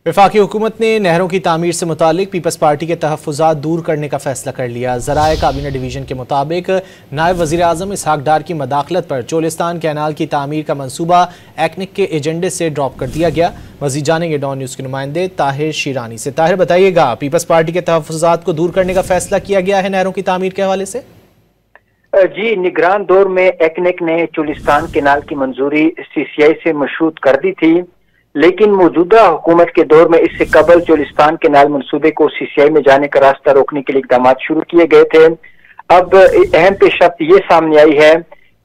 वफाकी हुकूमत ने नहरों की तामीर से मुतालिक पीपल्स पार्टी के तहफ़्फ़ुज़ात दूर करने का फैसला कर लिया। ज़राए काबीना डिवीज़न के मुताबिक नायब वज़ीर आज़म इसहाक डार की मदाखलत पर चोलिस्तान कैनाल की तामीर का मनसूबा एक्निक के एजेंडे से ड्रॉप कर दिया गया। मज़ीद जानेंगे डॉन न्यूज़ के नुमाइंदे ताहिर शीरानी से। ताहिर, बताइएगा, पीपल्स पार्टी के तहफ़्फ़ुज़ात को दूर करने का फैसला किया गया है नहरों की तामीर के हवाले से? जी, निगरान दौर में एक्निक ने चोलिस्तान कैनाल की मंजूरी CCI से मशरूत कर दी थी, लेकिन मौजूदा हुकूमत के दौर में इससे कबल चोलिस्तान कैनाल मंसूबे को CCI में जाने का रास्ता रोकने के लिए इकदाम शुरू किए गए थे। अब अहम पेशरफ्त ये सामने आई है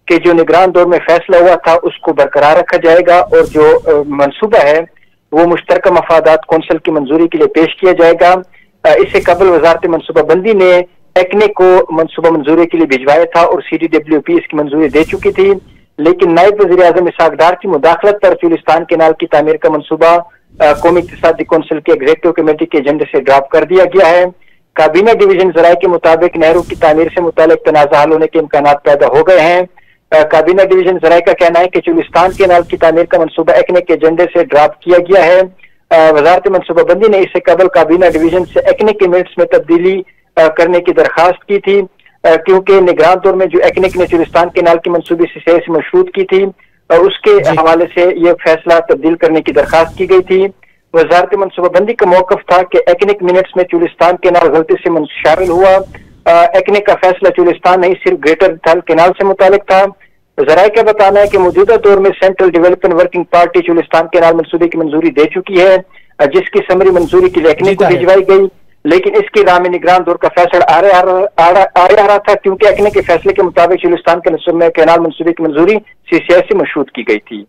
कि जो निगरान दौर में फैसला हुआ था उसको बरकरार रखा जाएगा और जो मंसूबा है वो मुश्तरका मफादात कौंसिल की मंजूरी के लिए पेश किया जाएगा। इससे कबल वजारत मनसूबाबंदी ने एक्निक को मंसूबा मंजूरी के लिए भिजवाया था और CDWP इसकी मंजूरी दे चुकी थी, लेकिन नायब वज़ीर आज़म इसहाक डार की मुदाखलत पर चोलिस्तान कैनाल की तामीर का मंसूबा कौमी इक़्तिसादी कौंसिल के एग्जीक्यूटिव कमेटी के एजेंडे से ड्रॉप कर दिया गया है। काबीना डिवीजन ज़राए के मुताबिक नहरों की तामीर से मुतालिक तनाज़ा हल होने के इम्कान पैदा हो गए हैं। काबीना डिवीजन ज़राए का कहना है कि चोलिस्तान कैनाल की तामीर का मंसूबा एक्निक के एजेंडे से ड्रॉप किया गया है। वजारत मनसूबाबंदी ने इससे कबल काबीना डिवीजन से एक्निक के मिनट्स में तब्दीली करने की दरखास्त की थी, क्योंकि निगरान दौर में जो एक्निक ने चोलिस्तान कैनाल की मंसूबी CCI से मशरूत की थी उसके हवाले से यह फैसला तब्दील करने की दरखास्त की गई थी। वजारत मनसूबाबंदी का मौकफ था कि एक्निक मिनट्स में चोलिस्तान कैनाल गलती से शामिल हुआ। एक्निक का फैसला चोलिस्तान नहीं सिर्फ ग्रेटर थल कैनाल से मुतालिक था। ज़राए का बताना है कि मौजूदा दौर में central development working party Cholistan canal मंसूबे की मंजूरी दे चुकी है, जिसकी समरी मंजूरी के लिए एक्निक को भिजवाई गई, लेकिन इसके राह में निगरान दौर का फैसला आ रहा था, क्योंकि एक्निक के फैसले के मुताबिक चोलिस्तान के कैनाल मंसूबे की मंजूरी CCI से मशरूत की गई थी।